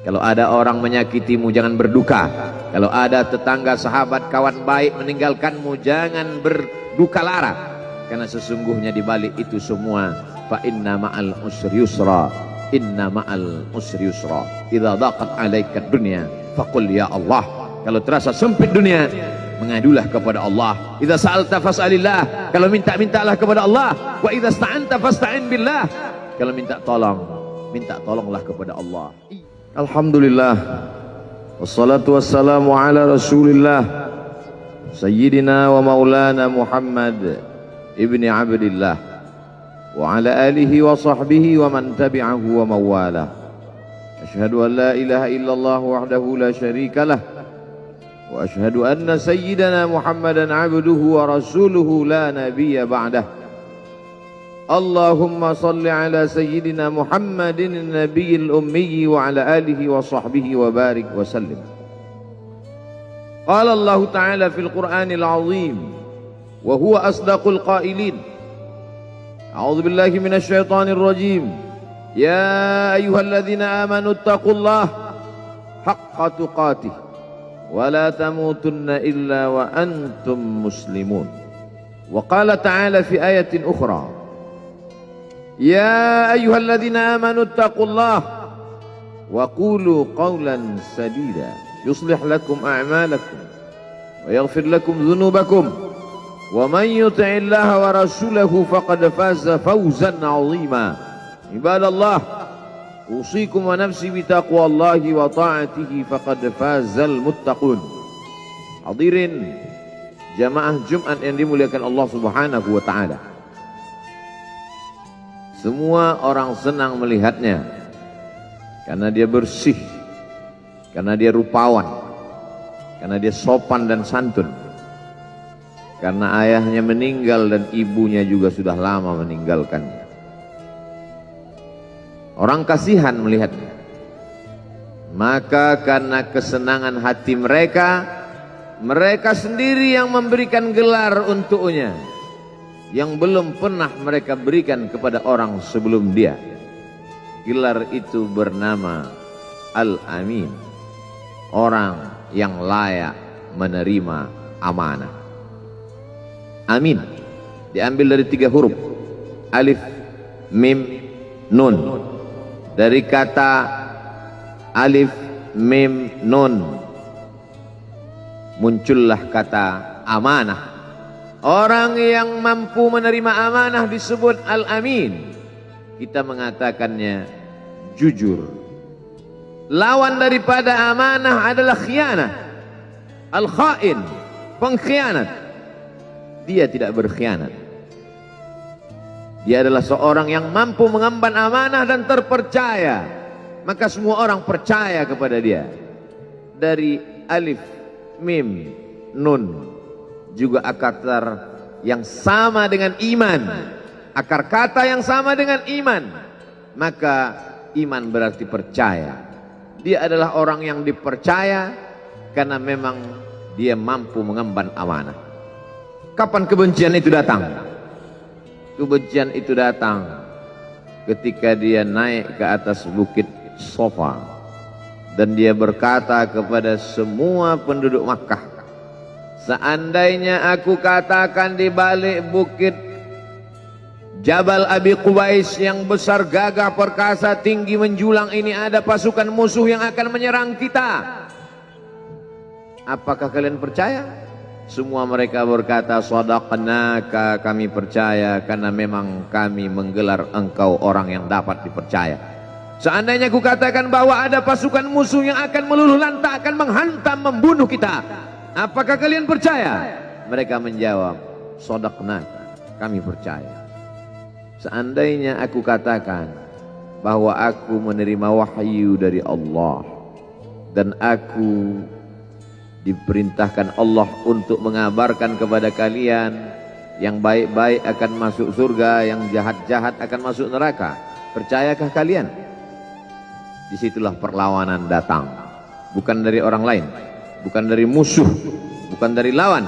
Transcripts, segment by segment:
Kalau ada orang menyakitimu, jangan berduka. Kalau ada tetangga, sahabat, kawan baik meninggalkanmu, jangan berduka lara. Karena sesungguhnya di balik itu semua, fa inna ma'al usri yusra, inna ma'al usri yusra. Idza daqat 'alaika dunya faqul ya Allah. Kalau terasa sempit dunia, mengadulah kepada Allah. Idza sa'alta fas'alillah. Kalau minta-mintalah kepada Allah. Wa idza sta'anta fasta'in billah. Kalau minta tolong, minta tolonglah kepada Allah. Alhamdulillah, wassalatu wassalamu ala rasulillah Sayyidina wa maulana Muhammad ibni Abdillah wa ala alihi wa sahbihi wa man tabi'ahu wa mawala. Ashhadu an la ilaha illallah wahdahu la syarika lah, wa ashhadu anna sayyidana Muhammadan abduhu wa rasuluhu la nabiyya ba'dah. Allahumma salli ala sayyidina Muhammadin nabiyil ummi wa ala alihi wa sahbihi wa barik wa sallim. Qala Allah Ta'ala fil Qur'anil azim wa huwa asdaqul qailin. A'udzu billahi minasy syaithanir rajim. Ya ayyuhalladzina amanu taqullaha haqqa tuqatih wa la tamutunna illa wa antum muslimun. Wa qala ta'ala fi ayatin ukhra. Ya ayyuhalladzina amanu taqullaha wa qulu qawlan sadida yuslih lakum a'malakum wa yaghfir lakum dhunubakum wa man yuti'illaha wa rasulahu faqad faza fawzan 'azima. Ibadallah, usikum wa nafsi bitaqwallahi wa ta'atihi faqad fazal muttaqun. Hadirin jamaah Jumat yang dimuliakan Allah Subhanahu wa taala. Semua orang senang melihatnya karena dia bersih, karena dia rupawan, karena dia sopan dan santun, karena ayahnya meninggal dan ibunya juga sudah lama meninggalkannya. Orang kasihan melihatnya, maka karena kesenangan hati mereka, mereka sendiri yang memberikan gelar untuknya yang belum pernah mereka berikan kepada orang sebelum dia. Gelar itu bernama Al-Amin, orang yang layak menerima amanah. Amin diambil dari 3 huruf, alif, mim, nun. Dari kata alif, mim, nun muncullah kata amanah. Orang yang mampu menerima amanah disebut Al-Amin. Kita mengatakannya jujur. Lawan daripada amanah adalah khianah. Al-Khain, pengkhianat. Dia tidak berkhianat. Dia adalah seorang yang mampu mengemban amanah dan terpercaya. Maka semua orang percaya kepada dia. Dari alif, mim, nun, juga akar yang sama dengan iman, akar kata yang sama dengan iman, maka iman berarti percaya. Dia adalah orang yang dipercaya karena memang dia mampu mengemban amanah. Kapan kebencian itu datang? Kebencian itu datang ketika dia naik ke atas bukit Safa dan dia berkata kepada semua penduduk Makkah, seandainya aku katakan di balik bukit Jabal Abi Qubais yang besar, gagah, perkasa, tinggi, menjulang ini ada pasukan musuh yang akan menyerang kita, apakah kalian percaya? Semua mereka berkata, shadaqnaka, kami percaya karena memang kami menggelar engkau orang yang dapat dipercaya. Seandainya aku katakan bahwa ada pasukan musuh yang akan meluluh lantakkan, menghantam, membunuh kita, apakah kalian percaya? Mereka menjawab, shadaqnaka, kami percaya. Seandainya aku katakan bahwa aku menerima wahyu dari Allah dan aku diperintahkan Allah untuk mengabarkan kepada kalian yang baik-baik akan masuk surga, yang jahat-jahat akan masuk neraka, percayakah kalian? Disitulah perlawanan datang, bukan dari orang lain, bukan dari musuh, bukan dari lawan.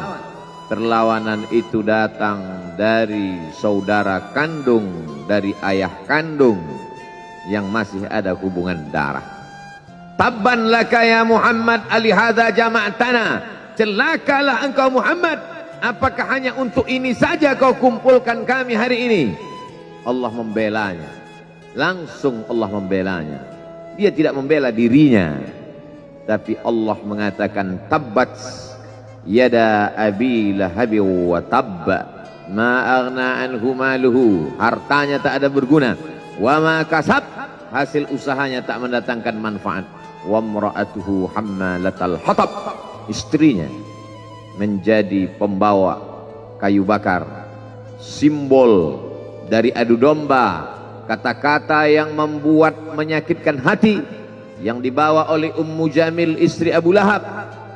Perlawanan itu datang dari saudara kandung, dari ayah kandung yang masih ada hubungan darah. tabban laka ya Muhammad alihadza jama'tana, celakalah engkau Muhammad, apakah hanya untuk ini saja kau kumpulkan kami hari ini? Allah membelanya, langsung Allah membelanya. Dia tidak membela dirinya, tapi Allah mengatakan tabbat yada abi lahabi wa tabba ma aghna anhu maluhu, hartanya tak ada berguna, wa ma kasab, hasil usahanya tak mendatangkan manfaat, wa imra'atuhu hammalatal hatab, istrinya menjadi pembawa kayu bakar, simbol dari adu domba, kata-kata yang membuat menyakitkan hati yang dibawa oleh Ummu Jamil istri Abu Lahab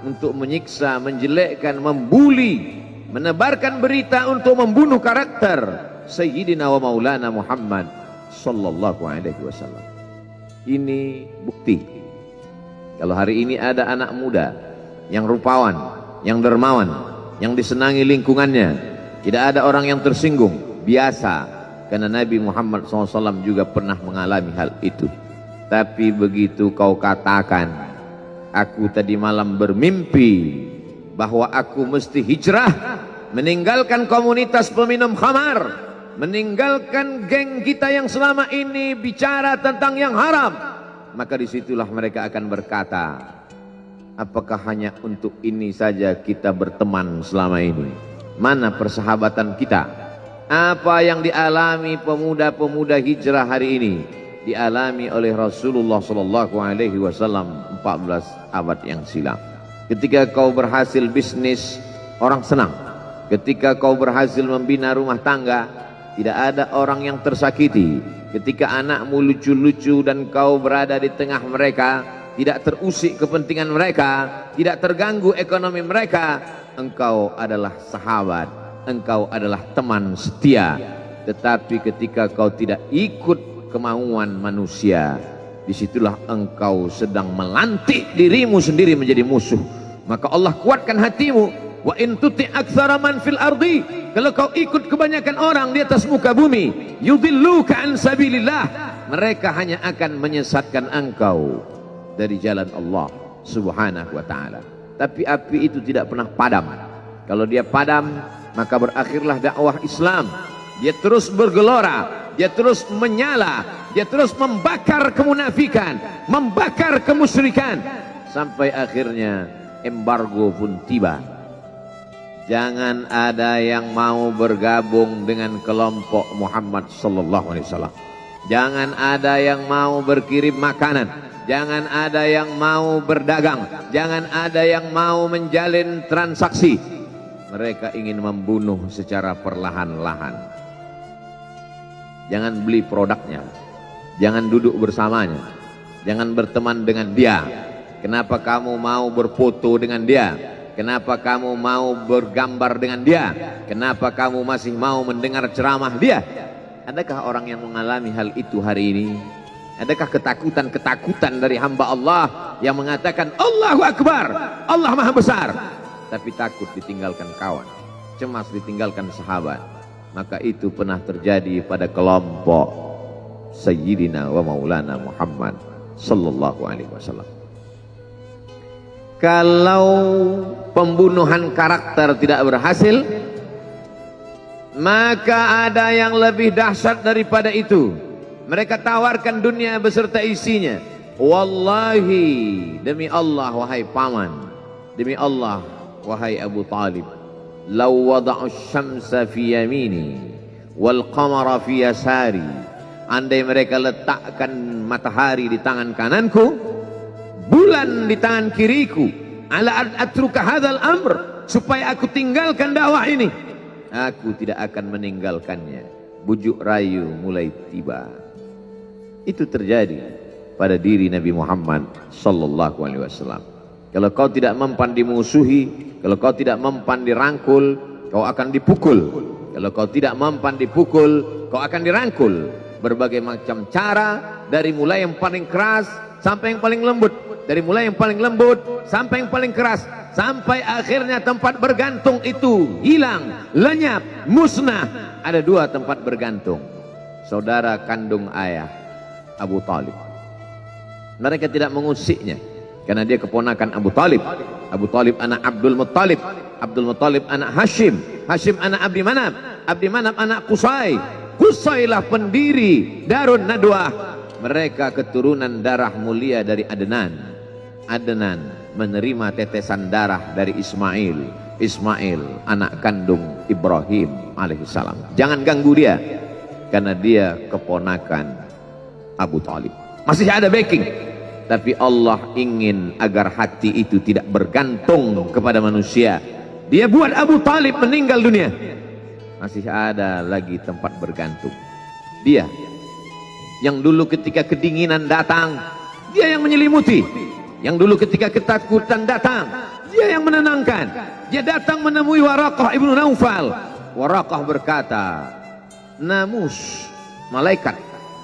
untuk menyiksa, menjelekkan, membuli, menebarkan berita untuk membunuh karakter Sayyidina wa Maulana Muhammad sallallahu alaihi wasallam. Ini bukti kalau hari ini ada anak muda yang rupawan, yang dermawan, yang disenangi lingkungannya, tidak ada orang yang tersinggung, biasa, karena Nabi Muhammad SAW juga pernah mengalami hal itu. Tapi begitu kau katakan, aku tadi malam bermimpi bahwa aku mesti hijrah, meninggalkan komunitas peminum khamar, meninggalkan geng kita yang selama ini bicara tentang yang haram, maka disitulah mereka akan berkata, apakah hanya untuk ini saja kita berteman selama ini? Mana persahabatan kita? Apa yang dialami pemuda-pemuda hijrah hari ini dialami oleh Rasulullah sallallahu alaihi wasallam 14 abad yang silam. Ketika kau berhasil bisnis, orang senang. Ketika kau berhasil membina rumah tangga, tidak ada orang yang tersakiti. Ketika anakmu lucu-lucu dan kau berada di tengah mereka, tidak terusik kepentingan mereka, tidak terganggu ekonomi mereka, engkau adalah sahabat, engkau adalah teman setia. Tetapi ketika kau tidak ikut kemauan manusia, disitulah engkau sedang melantik dirimu sendiri menjadi musuh. Maka Allah kuatkan hatimu. Wa in tuti' aktsara man fil ardi, kalau kau ikut kebanyakan orang di atas muka bumi, yudilluka an sabilillah, mereka hanya akan menyesatkan engkau dari jalan Allah subhanahu wa ta'ala. Tapi api itu tidak pernah padam. Kalau dia padam, maka berakhirlah dakwah Islam. Dia terus bergelora, dia terus menyala, dia terus membakar kemunafikan, membakar kemusyrikan, sampai akhirnya embargo pun tiba. Jangan ada yang mau bergabung dengan kelompok Muhammad sallallahu alaihi wasallam. Jangan ada yang mau berkirim makanan, jangan ada yang mau berdagang, jangan ada yang mau menjalin transaksi. Mereka ingin membunuh secara perlahan-lahan. Jangan beli produknya, jangan duduk bersamanya, jangan berteman dengan dia. Kenapa kamu mau berfoto dengan dia? Kenapa kamu mau bergambar dengan dia? Kenapa kamu masih mau mendengar ceramah dia? Adakah orang yang mengalami hal itu hari ini? Adakah ketakutan-ketakutan dari hamba Allah yang mengatakan Allahu Akbar, Allah Maha Besar, tapi takut ditinggalkan kawan, cemas ditinggalkan sahabat? Maka itu pernah terjadi pada kelompok Sayyidina wa Maulana Muhammad sallallahu alaihi wasallam. Kalau pembunuhan karakter tidak berhasil, maka ada yang lebih dahsyat daripada itu. Mereka tawarkan dunia beserta isinya. Wallahi, demi Allah wahai paman, demi Allah wahai Abu Talib, law wada'u syamsa fi yamini wal qamara fi yasari, andai mereka letakkan matahari di tangan kananku, bulan di tangan kiriku, ala atruka hadzal amr, supaya aku tinggalkan dakwah ini, aku tidak akan meninggalkannya. Bujuk rayu mulai tiba. Itu terjadi pada diri Nabi Muhammad sallallahu alaihi wasallam. Kalau kau tidak mempan dimusuhi, kalau kau tidak mempan dirangkul, kau akan dipukul. Kalau kau tidak mempan dipukul, kau akan dirangkul. Berbagai macam cara, dari mulai yang paling keras sampai yang paling lembut, dari mulai yang paling lembut sampai yang paling keras, sampai akhirnya tempat bergantung itu hilang, lenyap, musnah. Ada dua tempat bergantung, saudara kandung ayah Abu Talib. Mereka tidak mengusiknya karena dia keponakan Abu Talib. Abu Talib anak Abdul Muttalib, Abdul Muttalib anak Hashim, Hashim anak Abdi Manaf, Abdi Manaf anak Qusay, Qusaylah pendiri Darun Nadwah. Mereka keturunan darah mulia dari Adnan. Adnan menerima tetesan darah dari Ismail. Ismail anak kandung Ibrahim alaihissalam. Jangan ganggu dia karena dia keponakan Abu Talib. Masih ada backing, tapi Allah ingin agar hati itu tidak bergantung kepada manusia. Dia buat Abu Talib meninggal dunia, masih ada lagi tempat bergantung. Dia yang dulu ketika kedinginan datang, dia yang menyelimuti. Yang dulu ketika ketakutan datang, dia yang menenangkan. Dia datang menemui Waraqah ibnu Naufal. Waraqah berkata, Namus, malaikat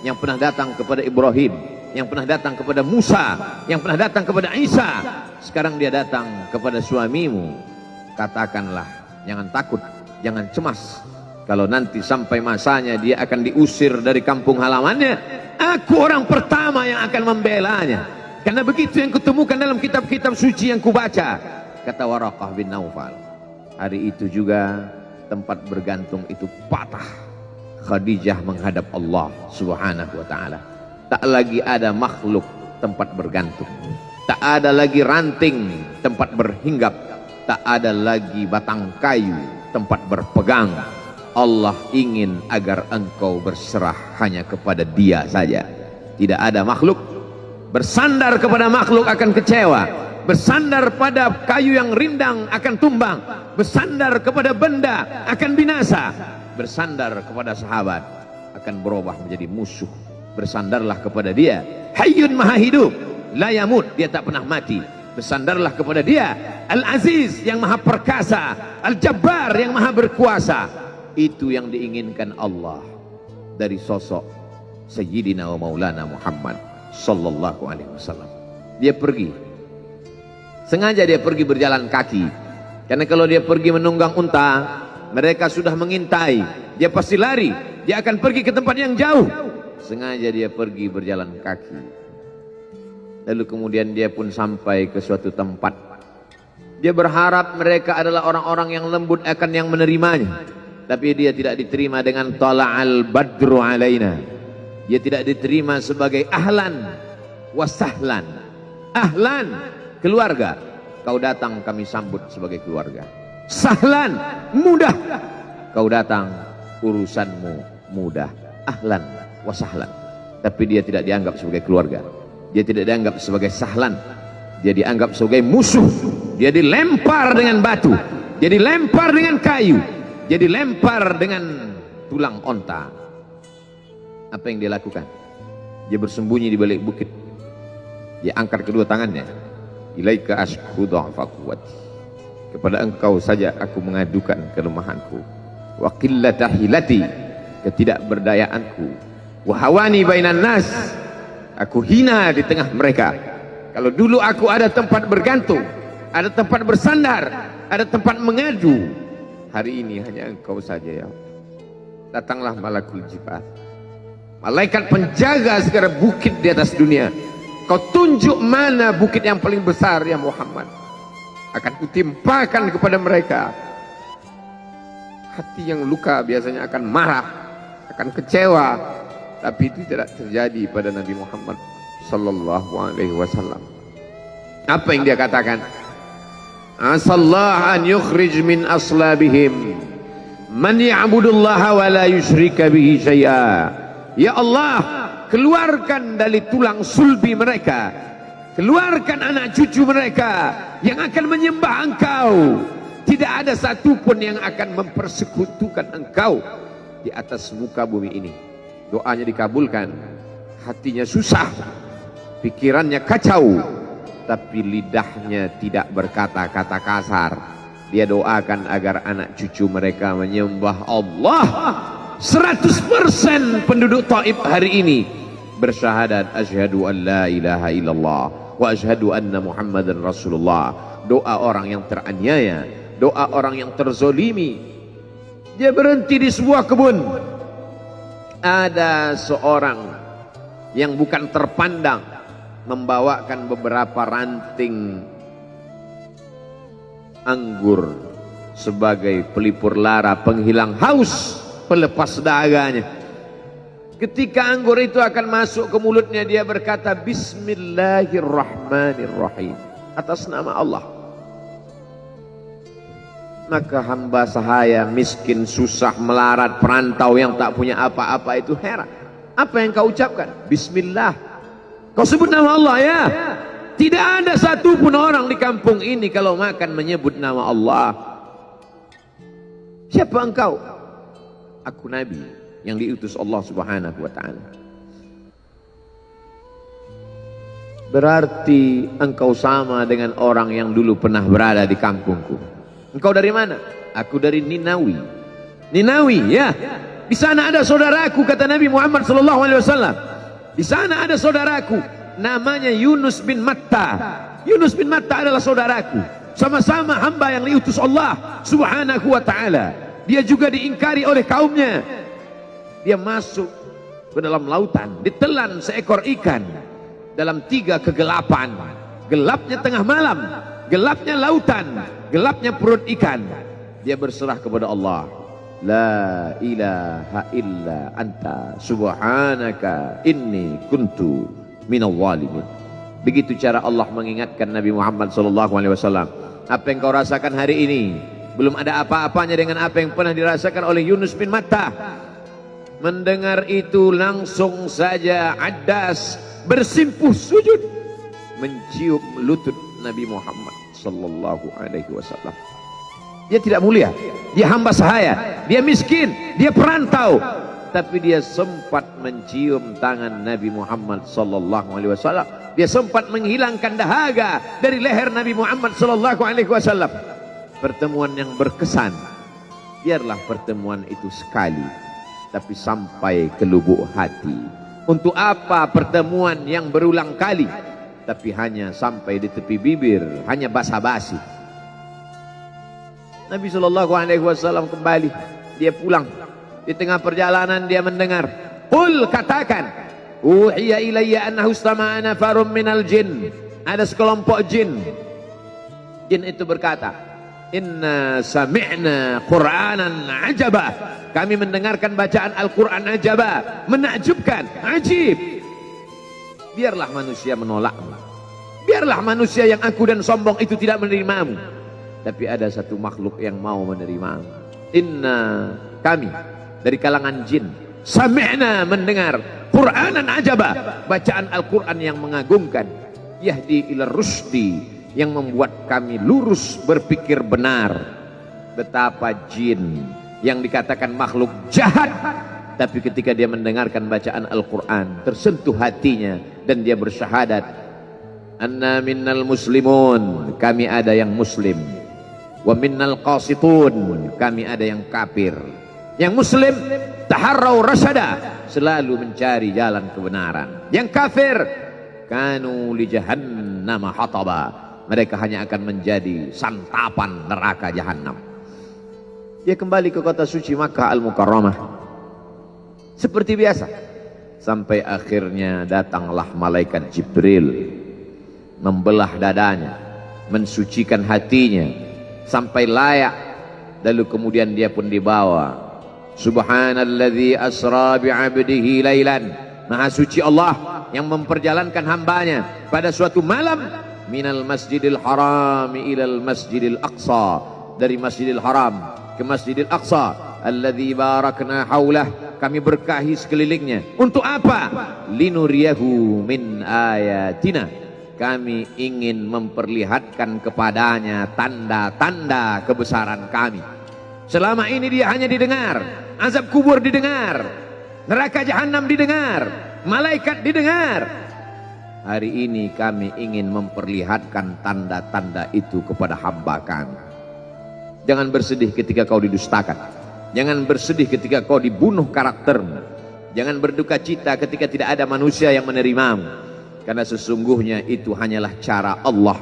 yang pernah datang kepada Ibrahim, yang pernah datang kepada Musa, yang pernah datang kepada Isa, sekarang dia datang kepada suamimu. Katakanlah, jangan takut, jangan cemas. Kalau nanti sampai masanya dia akan diusir dari kampung halamannya, aku orang pertama yang akan membelanya. Karena begitu yang kutemukan dalam kitab-kitab suci yang kubaca, kata Waraqah bin Naufal. Hari itu juga tempat bergantung itu patah. Khadijah menghadap Allah subhanahu wa ta'ala. Tak lagi ada makhluk tempat bergantung, tak ada lagi ranting tempat berhinggap, tak ada lagi batang kayu tempat berpegang. Allah ingin agar engkau berserah hanya kepada Dia saja. Tidak ada makhluk. Bersandar kepada makhluk akan kecewa, bersandar pada kayu yang rindang akan tumbang, bersandar kepada benda akan binasa, bersandar kepada sahabat akan berubah menjadi musuh. Bersandarlah kepada Dia, Hayyun Maha Hidup, la yamut, Dia tak pernah mati. Bersandarlah kepada Dia, Al-Aziz yang Maha Perkasa, Al-Jabbar yang Maha Berkuasa. Itu yang diinginkan Allah dari sosok Sayyidina wa Maulana Muhammad sallallahu alaihi wasallam. Dia pergi, sengaja dia pergi berjalan kaki, karena kalau dia pergi menunggang unta, mereka sudah mengintai. Dia pasti lari, dia akan pergi ke tempat yang jauh. Sengaja dia pergi berjalan kaki. Lalu kemudian dia pun sampai ke suatu tempat. Dia berharap mereka adalah orang-orang yang lembut akan yang menerimanya. Tapi dia tidak diterima dengan tala'al badru alaina. Dia tidak diterima sebagai ahlan wasahlan. Ahlan, keluarga, kau datang kami sambut sebagai keluarga. Sahlan, mudah, kau datang urusanmu mudah. Ahlan wasahlan. Tapi dia tidak dianggap sebagai keluarga, dia tidak dianggap sebagai sahlan, dia dianggap sebagai musuh. Dia dilempar dengan batu, dia dilempar dengan kayu, dia dilempar dengan tulang onta. Apa yang dia lakukan? Dia bersembunyi di balik bukit. Dia angkat kedua tangannya, ilaika ashku dha'fa quwwati, kepada engkau saja aku mengadukan kelemahanku, wa qillata hilati, ketidakberdayaanku, wa hawani bainan nas, aku hina di tengah mereka. Kalau dulu aku ada tempat bergantung, ada tempat bersandar, ada tempat mengadu, hari ini hanya engkau saja ya. Datanglah malakul jibal, malaikat penjaga segala bukit di atas dunia. Kau tunjuk mana bukit yang paling besar ya Muhammad, akan kutimpakan kepada mereka. Hati yang luka biasanya akan marah, akan kecewa, tapi itu tidak terjadi pada Nabi Muhammad sallallahu alaihi wasallam. Apa yang dia katakan? Asallahu an yukhrij min aslabihim man ya'budullaha wa la yusyrika bihi syai'a. Ya Allah, keluarkan dari tulang sulbi mereka, keluarkan anak cucu mereka yang akan menyembah engkau. Tidak ada satupun yang akan mempersekutukan engkau di atas muka bumi ini. Doanya dikabulkan, hatinya susah, pikirannya kacau, tapi lidahnya tidak berkata-kata kasar. Dia doakan agar anak cucu mereka menyembah Allah. 100% penduduk Taif hari ini bersyahadat asyhadu an la ilaha illallah wa asyhadu anna Muhammadan Rasulullah. Doa orang yang teraniaya, doa orang yang terzolimi. Dia berhenti di sebuah kebun. Ada seorang yang bukan terpandang, membawakan beberapa ranting anggur sebagai pelipur lara, penghilang haus, pelepas dahaganya. Ketika anggur itu akan masuk ke mulutnya, dia berkata Bismillahirrahmanirrahim, atas nama Allah. Maka hamba sahaya miskin, susah, melarat, perantau yang tak punya apa-apa itu heran. Apa yang kau ucapkan? Bismillah. Kau sebut nama Allah ya. Tidak ada satupun orang di kampung ini kalau makan menyebut nama Allah. Siapa engkau? Aku Nabi yang diutus Allah Subhanahu wa ta'ala. Berarti engkau sama dengan orang yang dulu pernah berada di kampungku. Engkau dari mana? Aku dari Ninawi. Ninawi ya. Di sana ada saudaraku, kata Nabi Muhammad SAW. Di sana ada saudaraku, namanya Yunus bin Matta. Yunus bin Matta adalah saudaraku. Sama-sama hamba yang diutus Allah Subhanahu wa ta'ala. Dia juga diingkari oleh kaumnya. Dia masuk ke dalam lautan, ditelan seekor ikan dalam 3 kegelapan. Gelapnya tengah malam, gelapnya lautan, gelapnya perut ikan. Dia berserah kepada Allah. La ilaha illa anta subhanaka inni kuntu minal zalimin. Begitu cara Allah mengingatkan Nabi Muhammad SAW. Apa yang kau rasakan hari ini belum ada apa-apanya dengan apa yang pernah dirasakan oleh Yunus bin Matta. Mendengar itu langsung saja Addas bersimpuh sujud mencium lutut Nabi Muhammad SAW. Dia tidak mulia, dia hamba sahaya, dia miskin, dia perantau, tapi dia sempat mencium tangan Nabi Muhammad SAW. Dia sempat menghilangkan dahaga dari leher Nabi Muhammad SAW. Pertemuan yang berkesan. Biarlah pertemuan itu sekali, tapi sampai ke lubuk hati. Untuk apa pertemuan yang berulang kali, tapi hanya sampai di tepi bibir, hanya basa-basi. Nabi SAW kembali, dia pulang. Di tengah perjalanan dia mendengar, qul, katakan, uhiya ilayya annahu istama'a nafarun minal jin. Ada sekelompok jin. Jin itu berkata, inna sami'na qur'anan ajaba. Kami mendengarkan bacaan Al-Quran ajaba, menakjubkan, ajib. Biarlah manusia menolakmu, biarlah manusia yang aku dan sombong itu tidak menerimamu, tapi ada satu makhluk yang mau menerimamu. Inna, kami dari kalangan jin, sami'na, mendengar, Qur'anan ajaba, bacaan Al-Quran yang mengagumkan, yahdi ila rusdi, yang membuat kami lurus berpikir benar. Betapa jin yang dikatakan makhluk jahat, tapi ketika dia mendengarkan bacaan Al-Quran tersentuh hatinya dan dia bersyahadat, anna minnal muslimun, kami ada yang muslim, wa minnal qasitun, kami ada yang kafir. Yang muslim taharrau rasyada, selalu mencari jalan kebenaran. Yang kafir kanu li jahannam hataba, mereka hanya akan menjadi santapan neraka jahanam. Dia kembali ke kota suci Makkah Al-Mukarramah seperti biasa, sampai akhirnya datanglah malaikat Jibril membelah dadanya, mensucikan hatinya sampai layak. Lalu kemudian dia pun dibawa. Subhanalladzi asra bi'abdihi lailan, maha suci Allah yang memperjalankan hambanya pada suatu malam, minal masjidil haram ilal masjidil aqsa, dari masjidil haram ke masjidil aqsa, alladzi barakna haulah, kami berkahi sekelilingnya. Untuk apa? Linuriyahu min ayatina, kami ingin memperlihatkan kepadanya tanda-tanda kebesaran kami. Selama ini dia hanya didengar, azab kubur didengar, neraka jahanam didengar, malaikat didengar. Hari ini kami ingin memperlihatkan tanda-tanda itu kepada hamba kami. Jangan bersedih ketika kau didustakan, jangan bersedih ketika kau dibunuh karaktermu, jangan berduka cita ketika tidak ada manusia yang menerimamu, karena sesungguhnya itu hanyalah cara Allah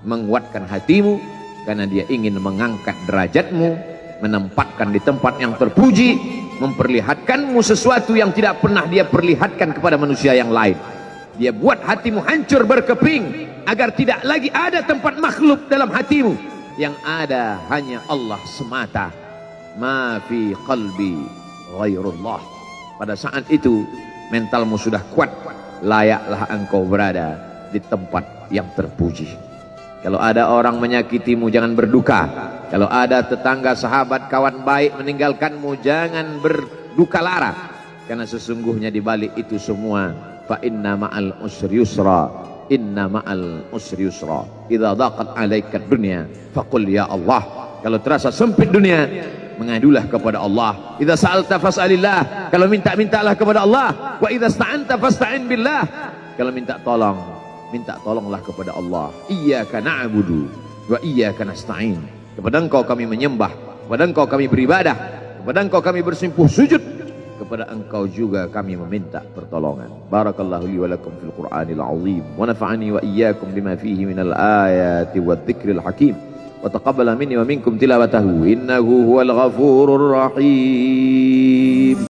menguatkan hatimu, karena dia ingin mengangkat derajatmu, menempatkan di tempat yang terpuji, memperlihatkanmu sesuatu yang tidak pernah dia perlihatkan kepada manusia yang lain. Dia buat hatimu hancur berkeping agar tidak lagi ada tempat makhluk dalam hatimu, yang ada hanya Allah semata. Ma fi qalbi ghairullah. Pada saat itu mentalmu sudah kuat, layaklah engkau berada di tempat yang terpuji. Kalau ada orang menyakitimu, jangan berduka. Kalau ada tetangga, sahabat, kawan baik meninggalkanmu, jangan berduka lara, karena sesungguhnya di balik itu semua, fa inna ma'al usri yusra, inna ma'al usri yusra. Idza daqat 'alaika dunya faqul ya Allah. Kalau terasa sempit dunia, mengadulah kepada Allah. Idza sa'alta fas'alillah. Kalau minta-mintalah kepada Allah. Wa idza sta'anta fasta'in billah. Kalau minta tolong, minta tolonglah kepada Allah. Iyyaka na'budu wa iyyaka nasta'in. Kepada Engkau kami menyembah, kepada Engkau kami beribadah, kepada Engkau kami bersimpuh sujud, kepada Engkau juga kami meminta pertolongan. Barakallahu li wa lakum fil Qur'anil azim wa nafa'ani wa iyyakum bima fihi minal ayati wadh-dhikril hakim wa taqabbala minni wa minkum tilawatahu innahu huwal ghafurur rahim.